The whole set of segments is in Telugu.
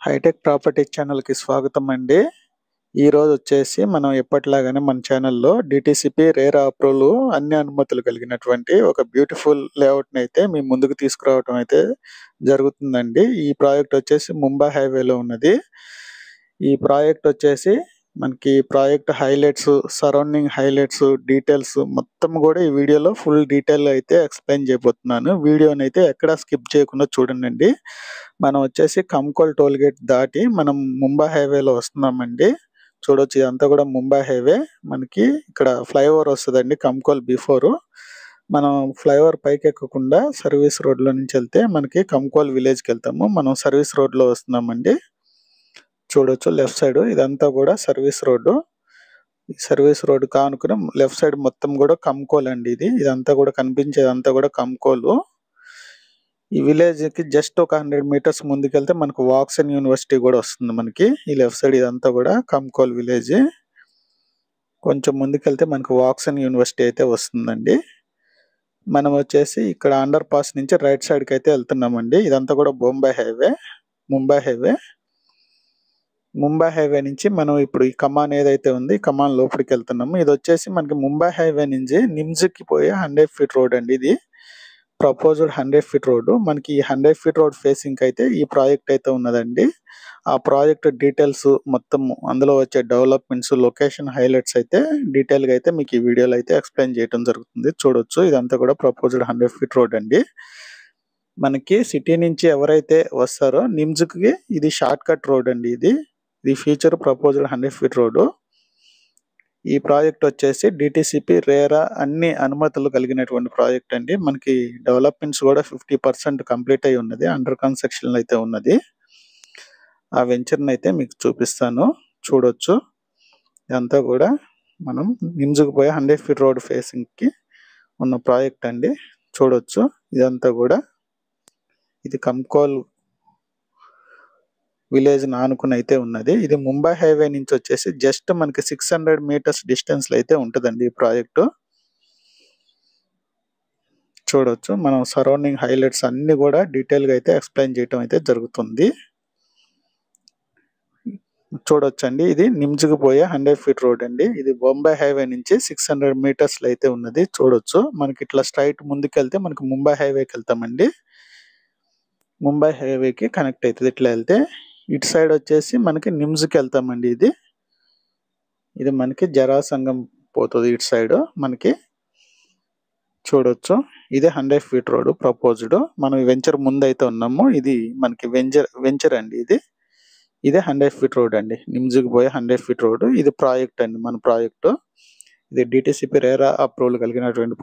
హైటెక్ ప్రాపర్టీ ఛానల్‌కి స్వాగతం అండి. ఈరోజు వచ్చేసి మనం ఎప్పటిలాగానే మన ఛానల్‌లో డీటీసీపీ రేరా అప్రూవల్ అన్ని అనుమతులు కలిగినటువంటి ఒక బ్యూటిఫుల్ లేఅవుట్‌ని అయితే మీ ముందుకు తీసుకురావటం అయితే జరుగుతుందండి. ఈ ప్రాజెక్ట్ వచ్చేసి ముంబై హైవేలో ఉన్నది. ఈ ప్రాజెక్ట్ వచ్చేసి మనకి project highlights, surrounding highlights, details మొత్తం కూడా ఈ వీడియోలో ఫుల్ డీటెయిల్‌గా అయితే ఎక్స్‌ప్లెయిన్ చేయబోతున్నాను. వీడియోనైతే ఎక్కడా స్కిప్ చేయకుండా చూడండండి. మనం వచ్చేసి కంకోల్ టోల్ గేట్ దాటి మనం ముంబై హైవేలో వస్తున్నామండి. చూడొచ్చు ఇదంతా కూడా ముంబై హైవే. మనకి ఇక్కడ ఫ్లైఓవర్ వస్తదండి కంకోల్ బిఫోర్. మనం ఫ్లైఓవర్ పైకెక్కకుండా సర్వీస్ రోడ్‌లో నుంచి వెళ్తే మనకి కంకోల్ విలేజ్‌కెళ్తాము. మనం సర్వీస్ రోడ్‌లో వస్తున్నామండి. చూడొచ్చు లెఫ్ట్ సైడ్ ఇదంతా కూడా సర్వీస్ రోడ్డు. ఈ సర్వీస్ రోడ్ కానుకుని లెఫ్ట్ సైడ్ మొత్తం కూడా కంకోల్ అండి ఇది. ఇదంతా కూడా కనిపించేదంతా కూడా కంకోలు. ఈ విలేజ్‌కి జస్ట్ ఒక 100 మీటర్స్ ముందుకెళ్తే మనకు వాక్సన్ యూనివర్సిటీ కూడా వస్తుంది మనకి. ఈ లెఫ్ట్ సైడ్ ఇదంతా కూడా కంకోల్ విలేజ్. కొంచెం ముందుకెళ్తే మనకు వాక్సన్ యూనివర్సిటీ అయితే వస్తుందండి. మనం వచ్చేసి ఇక్కడ అండర్ పాస్ నుంచి రైట్ సైడ్‌కి అయితే వెళ్తున్నామండి. ఇదంతా కూడా ముంబై హైవే. ముంబై హైవే నుంచి మనం ఇప్పుడు ఈ కమాన్ ఏదైతే ఉంది, ఈ కమాన్ లోపలికి వెళ్తున్నాము. ఇది వచ్చేసి మనకి ముంబై హైవే నుంచి నిమ్స్‌కి పోయే 100 ఫీట్ రోడ్ అండి ఇది. Proposed 100 feet road. మనకి ఈ 100 ఫీట్ రోడ్ ఫేసింగ్ అయితే ఈ ప్రాజెక్ట్ అయితే ఉన్నదండి. ఆ ప్రాజెక్ట్ డీటెయిల్స్ మొత్తం అందులో వచ్చే డెవలప్మెంట్స్, లొకేషన్ హైలైట్స్ అయితే డీటెయిల్‌గా అయితే మీకు ఈ వీడియోలో అయితే ఎక్స్‌ప్లెయిన్ చేయడం జరుగుతుంది. చూడొచ్చు ఇదంతా కూడా ప్రపోజ్డ్ 100 ఫీట్ రోడ్ అండి. మనకి సిటీ నుంచి ఎవరైతే వస్తారో నిమ్స్‌కి ఇది షార్ట్ కట్ రోడ్ అండి ఇది. ఇది ఫ్యూచర్ ప్రపోజ్డ్ 100 ఫీట్ రోడ్. ఈ ప్రాజెక్ట్ వచ్చేసి డీటీసీపీ రేరా అన్ని అనుమతులు కలిగినటువంటి ప్రాజెక్ట్ అండి. మనకి డెవలప్మెంట్స్ కూడా 50% కంప్లీట్ అయి ఉన్నది. అండర్ కన్స్ట్రక్షన్ అయితే ఉన్నది. ఆ వెంచర్‌ని అయితే మీకు చూపిస్తాను. చూడొచ్చు. ఇదంతా కూడా మనం నిమ్స్‌కి పోయే 100 ఫీట్ రోడ్ ఫేసింగ్‌కి ఉన్న ప్రాజెక్ట్ అండి. చూడొచ్చు. ఇదంతా కూడా ఇది కంకోల్ విలేజ్ ఆనుకుని అయితే ఉన్నది. ఇది ముంబై హైవే నుంచి వచ్చేసి జస్ట్ మనకి 600 మీటర్స్ డిస్టెన్స్‌లో అయితే ఉంటదండి ఈ ప్రాజెక్టు. చూడొచ్చు. మనం సరౌండింగ్ హైలైట్స్ అన్ని కూడా డీటెయిల్‌గా అయితే ఎక్స్‌ప్లెయిన్ చేయటం అయితే జరుగుతుంది. చూడొచ్చండి. ఇది నిమ్స్‌కి పోయే 100 ఫీట్ రోడ్ అండి. ఇది ముంబై హైవే నుంచి 600 మీటర్స్‌లో అయితే ఉన్నది. చూడొచ్చు. మనకి ఇట్లా స్ట్రెయిట్ ముందుకెళ్తే మనకు ముంబై హైవేకి వెళ్తామండి. ముంబై హైవేకి కనెక్ట్ అవుతది ఇట్లా వెళ్తే. ఇటు సైడ్ వచ్చేసి మనకి నిమ్స్‌కి వెళ్తామండి ఇది. ఇది మనకి జరాసంగం పోతది ఇటు సైడ్ మనకి. చూడొచ్చు. ఇదే 100 ఫీట్ రోడ్ ప్రపోజ్డ్. మనం వెంచర్ ముందైతే ఉన్నాము. ఇది మనకి వెంచర్ అండి ఇది. ఇదే 100 ఫీట్ రోడ్ అండి. నిమ్స్‌కి పోయే 100 ఫీట్ రోడ్. ఇది ప్రాజెక్ట్ అండి మన ప్రాజెక్ట్. ఇది డీటీసీపీ రేరా అప్రూవల్ కలిగినటువంటి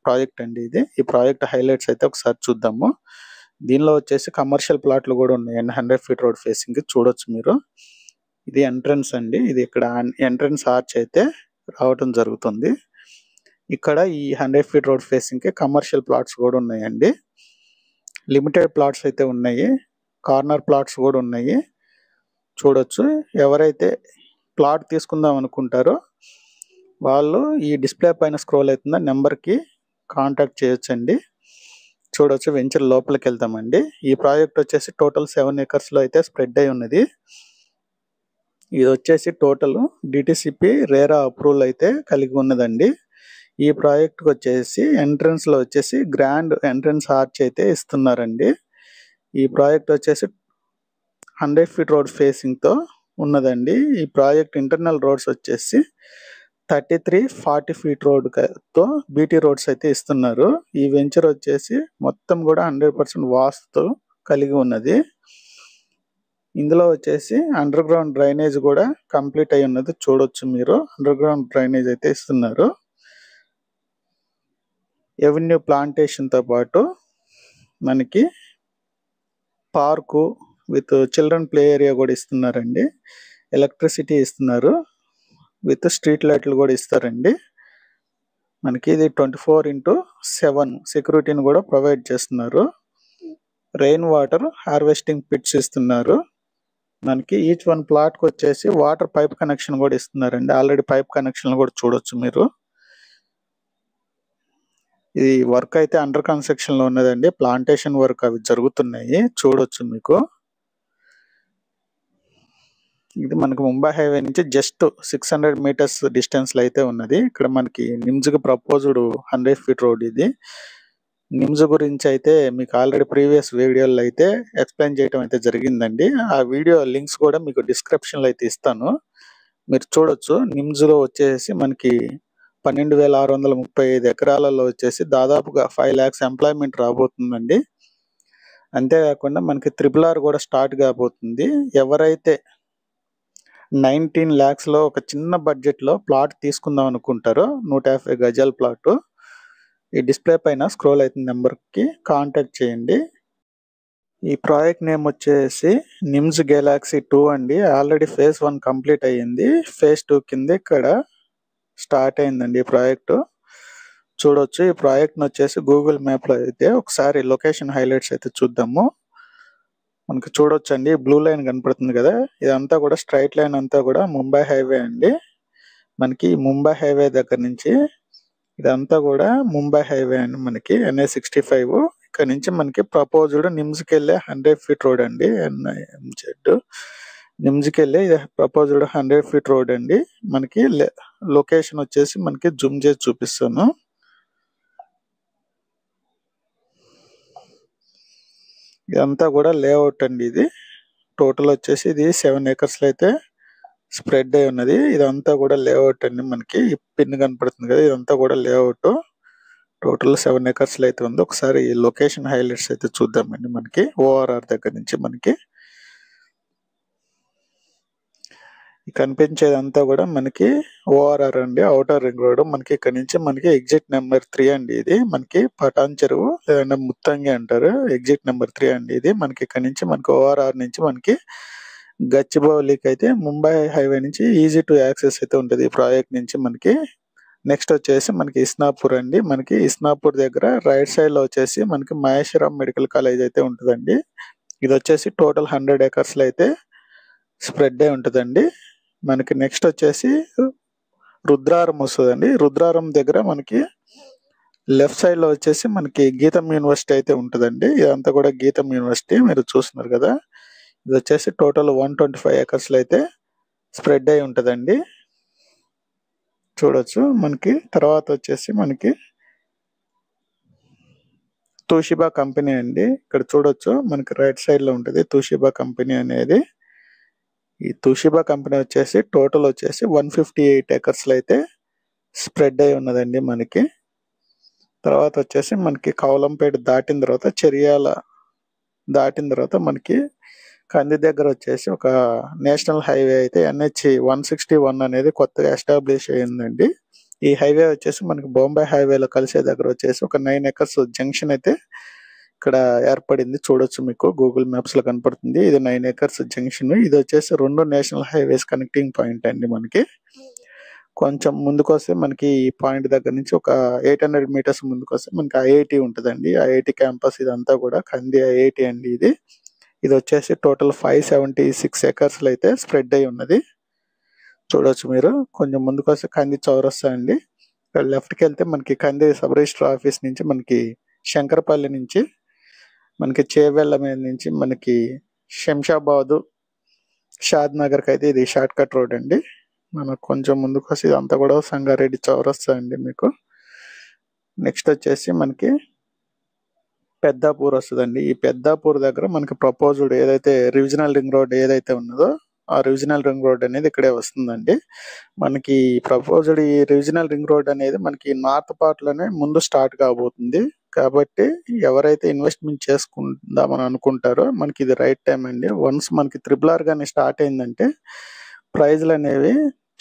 ప్రాజెక్ట్ అండి ఇది. ఈ ప్రాజెక్ట్ హైలైట్స్ అయితే ఒకసారి చూద్దాము. దీనిలో వచ్చేసి కమర్షియల్ ప్లాట్లు కూడా ఉన్నాయండి 100 ఫీట్ రోడ్ ఫేసింగ్ చూడొచ్చు మీరు. ఇది ఎంట్రన్స్ అండి. ఇది ఇక్కడ ఎంట్రన్స్ ఆర్చ్ అయితే రావటం జరుగుతుంది. ఇక్కడ ఈ 100 ఫీట్ రోడ్ ఫేసింగ్‌కి కమర్షియల్ ప్లాట్స్ కూడా ఉన్నాయండి. లిమిటెడ్ ప్లాట్స్ అయితే ఉన్నాయి. కార్నర్ ప్లాట్స్ కూడా ఉన్నాయి. చూడొచ్చు. ఎవరైతే ప్లాట్ తీసుకుందాం అనుకుంటారో వాళ్ళు ఈ డిస్‌ప్లే పైన స్క్రోల్ అవుతున్న నెంబర్‌కి కాంటాక్ట్ చేయొచ్చండి. చూడొచ్చు వెంచర్ లోపలికి వెళ్తామండి. ఈ ప్రాజెక్ట్ వచ్చేసి టోటల్ 7 ఎకర్స్‌లో అయితే స్ప్రెడ్ అయి ఉన్నది. ఇది వచ్చేసి టోటల్ డీటీసీపీ రేరా అప్రూవల్ అయితే కలిగి ఉన్నదండి. ఈ ప్రాజెక్ట్‌కి వచ్చేసి ఎంట్రన్స్‌లో వచ్చేసి గ్రాండ్ ఎంట్రన్స్ ఆర్చ్ అయితే ఇస్తున్నారండి. ఈ ప్రాజెక్ట్ వచ్చేసి 100 ఫీట్ రోడ్ ఫేసింగ్‌తో ఉన్నదండి. ఈ ప్రాజెక్ట్ ఇంటర్నల్ రోడ్స్ వచ్చేసి 33, 40 ఫీట్ తో బీటీ రోడ్స్ అయితే ఇస్తున్నారు. ఈ వెంచర్ వచ్చేసి మొత్తం కూడా 100% వాస్తుతో కలిగి ఉన్నది. ఇందులో వచ్చేసి అండర్ గ్రౌండ్ డ్రైనేజ్ కూడా కంప్లీట్ అయి ఉన్నది. చూడొచ్చు మీరు. అండర్ గ్రౌండ్ డ్రైనేజ్ అయితే ఇస్తున్నారు. ఎవెన్యూ ప్లాంటేషన్‌తో పాటు మనకి park with children play area కూడా ఇస్తున్నారండి. ఎలక్ట్రిసిటీ ఇస్తున్నారు. విత్ స్ట్రీట్ లైట్లు కూడా ఇస్తారండి. మనకి ఇది 24/7 సెక్యూరిటీని కూడా ప్రొవైడ్ చేస్తున్నారు. రెయిన్ వాటర్ హార్వెస్టింగ్ పిట్స్ ఇస్తున్నారు. మనకి ఈచ్ వన్ ప్లాట్‌కి వచ్చేసి వాటర్ పైప్ కనెక్షన్ కూడా ఇస్తున్నారండి. ఆల్రెడీ పైప్ కనెక్షన్‌లు కూడా చూడొచ్చు మీరు. ఇది వర్క్ అయితే అండర్ కన్స్ట్రక్షన్‌లో ఉన్నదండి. ప్లాంటేషన్ వర్క్ అవి జరుగుతున్నాయి. చూడొచ్చు మీకు. ఇది మనకు ముంబై హైవే నుంచి జస్ట్ 600 మీటర్స్ డిస్టెన్స్లో అయితే ఉన్నది. ఇక్కడ మనకి నిమ్స్కి ప్రపోజ్డ్ 100 ఫీట్ రోడ్ ఇది. నిమ్స్ గురించి అయితే మీకు ఆల్రెడీ ప్రీవియస్ వీడియోలో అయితే ఎక్స్ప్లెయిన్ చేయడం అయితే జరిగిందండి. ఆ వీడియో లింక్స్ కూడా మీకు డిస్క్రిప్షన్లో అయితే ఇస్తాను, మీరు చూడొచ్చు. నిమ్స్లో వచ్చేసి మనకి 12,635 ఎకరాలలో వచ్చేసి దాదాపుగా 5 lakhs ఎంప్లాయ్మెంట్ రాబోతుందండి. అంతేకాకుండా మనకి RRR కూడా స్టార్ట్ కాబోతుంది. ఎవరైతే 19 lakhsలో ఒక చిన్న బడ్జెట్లో ప్లాట్ తీసుకుందాం అనుకుంటారో 150 గజాల ప్లాట్, ఈ డిస్ప్లే పైన స్క్రోల్ అవుతున్న నెంబర్కి కాంటాక్ట్ చేయండి. ఈ ప్రాజెక్ట్ నేమ్ వచ్చేసి నిమ్స్ గెలాక్సీ 2 అండి. ఆల్రెడీ phase 1 కంప్లీట్ అయ్యింది. phase 2 కింద ఇక్కడ స్టార్ట్ అయిందండి ఈ ప్రాజెక్టు. చూడొచ్చు. ఈ ప్రాజెక్ట్ వచ్చేసి గూగుల్ మ్యాప్లో అయితే ఒకసారి లొకేషన్ హైలైట్స్ అయితే చూద్దాము. మనకు చూడొచ్చు అండి, బ్లూ లైన్ కనపడుతుంది కదా, ఇదంతా కూడా స్ట్రైట్ లైన్ అంతా కూడా ముంబై హైవే అండి. మనకి ముంబై హైవే దగ్గర నుంచి ఇదంతా కూడా ముంబై హైవే అండి. మనకి NH65 ఇక్కడ నుంచి మనకి ప్రపోజ్డ్ నిమ్స్కి వెళ్ళే 100 ఫీట్ రోడ్ అండి. NIMZ నిమ్స్కి వెళ్ళే ప్రపోజ్డ్ 100 ఫీట్ రోడ్ అండి. మనకి లొకేషన్ వచ్చేసి మనకి జూమ్ చేసి చూపిస్తాను. ఇదంతా కూడా లేఅవుట్ అండి. ఇది టోటల్ వచ్చేసి ఇది 7 acres అయితే స్ప్రెడ్ అయి ఉన్నది. ఇదంతా కూడా లేఅవుట్ అండి. మనకి పిన్ కనపడుతుంది కదా, ఇదంతా కూడా లేఅవుట్. టోటల్ 7 acres అయితే ఉంది. ఒకసారి ఈ లొకేషన్ హైలైట్స్ అయితే చూద్దామండి. మనకి ORR దగ్గర నుంచి మనకి కనిపించేదంతా కూడా మనకి ORR అండి, ఔటర్ రింగ్ రోడ్. మనకి ఇక్కడ నుంచి మనకి ఎగ్జిట్ నెంబర్ 3 అండి. ఇది మనకి పటాన్ చెరువు లేదంటే ముత్తంగి అంటారు. ఎగ్జిట్ నెంబర్ 3 అండి. ఇది మనకి ఇక్కడ నుంచి మనకి ORR నుంచి మనకి గచ్చిబౌలికి అయితే ముంబై హైవే నుంచి ఈజీ టు యాక్సెస్ అయితే ఉంటుంది ఈ ప్రాజెక్ట్ నుంచి మనకి. నెక్స్ట్ వచ్చేసి మనకి ఇస్నాపూర్ అండి. మనకి ఇస్నాపూర్ దగ్గర రైట్ సైడ్ లో వచ్చేసి మనకి మహేశ్వరం మెడికల్ కాలేజ్ అయితే ఉంటుందండి. ఇది వచ్చేసి టోటల్ 100 acres అయితే స్ప్రెడ్ అయి ఉంటుందండి. మనకి నెక్స్ట్ వచ్చేసి రుద్రారం వస్తుందండి. రుద్రారం దగ్గర మనకి లెఫ్ట్ సైడ్ లో వచ్చేసి మనకి గీతం యూనివర్సిటీ అయితే ఉంటుందండి. ఇదంతా కూడా గీతం యూనివర్సిటీ మీరు చూస్తున్నారు కదా. ఇది వచ్చేసి టోటల్ 125 acres అయితే స్ప్రెడ్ అయి ఉంటుందండి. చూడొచ్చు. మనకి తర్వాత వచ్చేసి మనకి తోషిబా కంపెనీ అండి. ఇక్కడ చూడొచ్చు మనకి రైట్ సైడ్ లో ఉంటుంది తోషిబా కంపెనీ అనేది. ఈ తోషిబా కంపెనీ వచ్చేసి టోటల్ వచ్చేసి 158 acres అయితే స్ప్రెడ్ అయి ఉన్నదండి మనకి. తర్వాత వచ్చేసి మనకి కౌలంపేట దాటిన తర్వాత చెరియాల దాటిన తర్వాత మనకి కంది దగ్గర వచ్చేసి ఒక నేషనల్ హైవే అయితే NH161 అనేది కొత్తగా ఎస్టాబ్లిష్ అయ్యిందండి. ఈ హైవే వచ్చేసి మనకి బొంబై హైవేలో కలిసే దగ్గర వచ్చేసి ఒక 9 acres జంక్షన్ అయితే ఇక్కడ ఏర్పడింది. చూడొచ్చు, మీకు గూగుల్ మ్యాప్స్ లో కనపడుతుంది. ఇది 9 acres జంక్షన్. ఇది వచ్చేసి 2 నేషనల్ హైవేస్ కనెక్టింగ్ పాయింట్ అండి. మనకి కొంచెం ముందుకు వస్తే మనకి ఈ పాయింట్ దగ్గర నుంచి ఒక 800 meters ముందుకు వస్తే మనకి IIT ఉంటుందండి. IIT క్యాంపస్ ఇదంతా కూడా కంది IIT అండి. ఇది వచ్చేసి టోటల్ 576 acres అయితే స్ప్రెడ్ అయి ఉన్నది. చూడొచ్చు మీరు. కొంచెం ముందుకు వస్తే కంది చౌరస్తా అండి. ఇక్కడ లెఫ్ట్కి వెళ్తే మనకి కంది సబ్ రిజిస్టర్ ఆఫీస్ నుంచి మనకి శంకరపల్లి నుంచి మనకి చేవెళ్ళ మీద నుంచి మనకి శంషాబాదు షాద్ నగర్కి అయితే ఇది షార్ట్ కట్ రోడ్ అండి. మనకు కొంచెం ముందుకు వస్తే ఇదంతా కూడా సంగారెడ్డి చౌరస్తా అండి మీకు. నెక్స్ట్ వచ్చేసి మనకి పెద్దాపూర్ వస్తుందండి. ఈ పెద్దాపూర్ దగ్గర మనకి ప్రపోజ్డ్ ఏదైతే రీజనల్ రింగ్ రోడ్ ఏదైతే ఉన్నదో ఆ రీజనల్ రింగ్ రోడ్ అనేది ఇక్కడే వస్తుందండి. మనకి ప్రపోజ్డ్ ఈ రీజనల్ రింగ్ రోడ్ అనేది మనకి నార్త్ పార్ట్ లోనే ముందు స్టార్ట్ కాబోతుంది. కాబట్టి ఎవరైతే ఇన్వెస్ట్మెంట్ చేసుకుందామని అనుకుంటారో మనకి ఇది రైట్ టైం అండి. వన్స్ మనకి RRR గానీ స్టార్ట్ అయిందంటే ప్రైజ్లు అనేవి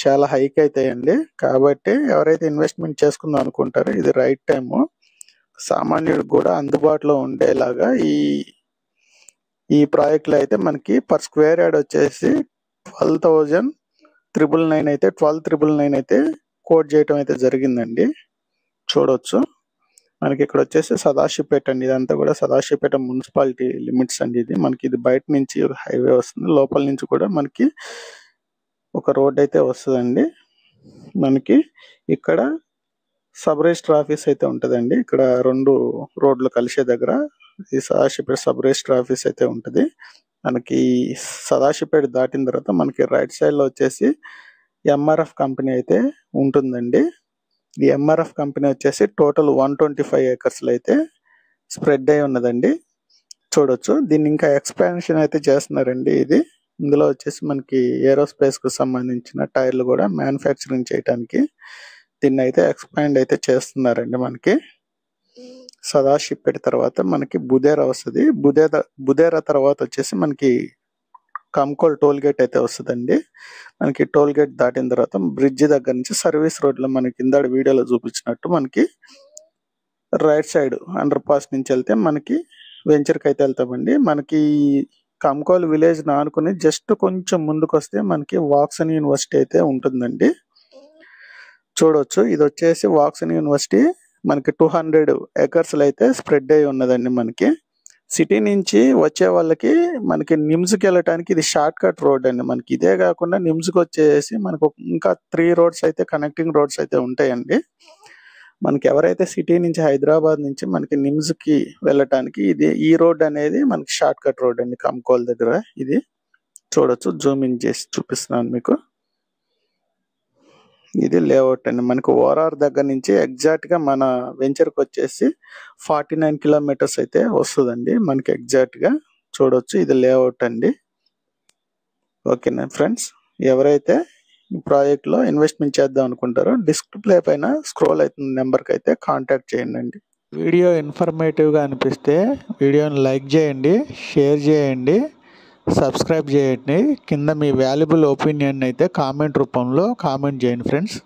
చాలా హైక్ అవుతాయండి. కాబట్టి ఎవరైతే ఇన్వెస్ట్మెంట్ చేసుకుందాం అనుకుంటారో ఇది రైట్ టైము. సామాన్యుడికి కూడా అందుబాటులో ఉండేలాగా ఈ ప్రాజెక్ట్లో అయితే మనకి పర్ స్క్వేర్ యార్డ్ వచ్చేసి 12,999 అయితే 12,999 అయితే కోట్ చేయటం అయితే జరిగిందండి. చూడొచ్చు. మనకి ఇక్కడ వచ్చేసి సదాశివపేట అండి. ఇదంతా కూడా సదాశివపేట మున్సిపాలిటీ లిమిట్స్ అండి. ఇది మనకి ఇది బయట నుంచి హైవే వస్తుంది, లోపల నుంచి కూడా మనకి ఒక రోడ్ అయితే వస్తుందండి. మనకి ఇక్కడ సబ్ రిజిస్టర్ ఆఫీస్ అయితే ఉంటుందండి. ఇక్కడ 2 రోడ్లు కలిసే దగ్గర ఈ సదాశివపేట సబ్ రిజిస్టర్ ఆఫీస్ అయితే ఉంటుంది. మనకి సదాశివపేట దాటిన తర్వాత మనకి రైట్ సైడ్లో వచ్చేసి ఎంఆర్ఎఫ్ కంపెనీ అయితే ఉంటుందండి. ఈ ఎంఆర్ఎఫ్ కంపెనీ వచ్చేసి టోటల్ 125 ఏకర్స్లో అయితే స్ప్రెడ్ అయి ఉన్నదండి. చూడొచ్చు, దీన్ని ఇంకా ఎక్స్పాన్షన్ అయితే చేస్తున్నారండి. ఇందులో వచ్చేసి మనకి ఏరోస్పేస్కు సంబంధించిన టైర్లు కూడా మ్యానుఫ్యాక్చరింగ్ చేయడానికి దీన్ని అయితే ఎక్స్పాండ్ అయితే చేస్తున్నారండి. మనకి సదాశివపేట తర్వాత మనకి బుదేరా వస్తుంది. బుదేరా తర్వాత వచ్చేసి మనకి కంకోల్ టోల్ గేట్ అయితే వస్తుందండి. మనకి టోల్ గేట్ దాటిన తర్వాత బ్రిడ్జ్ దగ్గర నుంచి సర్వీస్ రోడ్లో మనకి ఇందాక వీడియోలో చూపించినట్టు మనకి రైట్ సైడ్ అండర్ పాస్ నుంచి వెళ్తే మనకి వెంచర్కి అయితే వెళ్తామండి. మనకి కంకోల్ విలేజ్ ఆనుకుని జస్ట్ కొంచెం ముందుకు వస్తే మనకి వాక్సన్ యూనివర్సిటీ అయితే ఉంటుందండి. చూడొచ్చు, ఇది వచ్చేసి వాక్సన్ యూనివర్సిటీ మనకి 200 ఏకర్స్లో అయితే స్ప్రెడ్ అయి ఉన్నదండి. మనకి సిటీ నుంచి వచ్చే వాళ్ళకి మనకి నిమ్స్కి వెళ్ళటానికి ఇది షార్ట్ కట్ రోడ్ అండి. మనకి ఇదే కాకుండా నిమ్స్కి వచ్చేసి మనకు ఇంకా 3 రోడ్స్ అయితే కనెక్టింగ్ రోడ్స్ అయితే ఉంటాయండి. మనకి ఎవరైతే సిటీ నుంచి హైదరాబాద్ నుంచి మనకి నిమ్స్కి వెళ్ళటానికి ఈ రోడ్ అనేది మనకి షార్ట్ కట్ రోడ్ అండి. కంకోల్ దగ్గర ఇది చూడొచ్చు, జూమ్ ఇన్ చేసి చూపిస్తున్నాను మీకు. ఇది లేఅవుట్ అండి. మనకు ఓఆర్ఆర్ దగ్గర నుంచి ఎగ్జాక్ట్ గా మన వెంచర్కి వచ్చేసి 49 కిలోమీటర్స్ అయితే వస్తుందండి మనకి ఎగ్జాక్ట్ గా. చూడొచ్చు, ఇది లేఅవుట్ అండి. ఓకేనా ఫ్రెండ్స్, ఎవరైతే ఈ ప్రాజెక్ట్ లో ఇన్వెస్ట్మెంట్ చేద్దాం అనుకుంటారో డిస్ప్లే పైన స్క్రోల్ అవుతున్న నెంబర్కి అయితే కాంటాక్ట్ చేయండి. వీడియో ఇన్ఫర్మేటివ్ గా అనిపిస్తే వీడియోని లైక్ చేయండి, షేర్ చేయండి, సబ్స్క్రైబ్ చేయండి. కింద మీ వాల్యుబుల్ ఒపీనియన్ అయితే కామెంట్ రూపంలో కామెంట్ చేయండి ఫ్రెండ్స్.